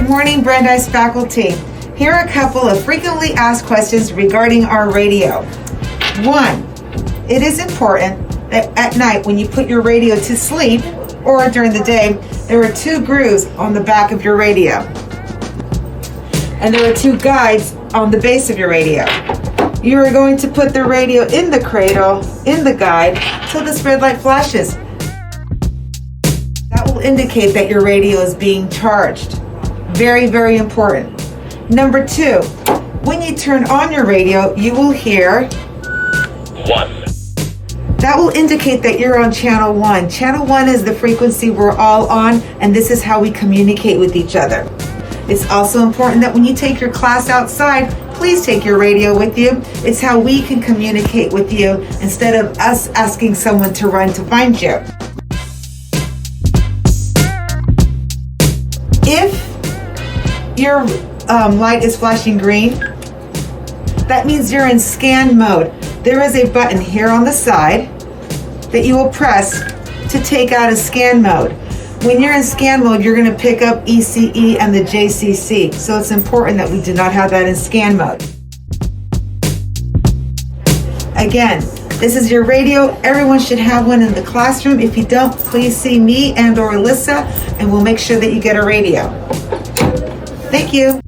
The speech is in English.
Good morning, Brandeis faculty. Here are a couple of frequently asked questions regarding our radio. 1, it is important that at night when you put your radio to sleep or during the day, there are 2 grooves on the back of your radio. And there are 2 guides on the base of your radio. You are going to put the radio in the cradle, in the guide, till this red light flashes. That will indicate that your radio is being charged. Very, very important. Number 2, when you turn on your radio, you will hear 1. That will indicate that you're on channel 1. Channel 1 is the frequency we're all on, and this is how we communicate with each other. It's also important that when you take your class outside, please take your radio with you. It's how we can communicate with you instead of us asking someone to run to find you. If your light is flashing green, that means you're in scan mode. There is a button here on the side that you will press to take out of scan mode. When you're in scan mode, you're going to pick up ECE and the JCC. So it's important that we do not have that in scan mode. Again, this is your radio. Everyone should have one in the classroom. If you don't, please see me and or Alyssa, and we'll make sure that you get a radio. Thank you.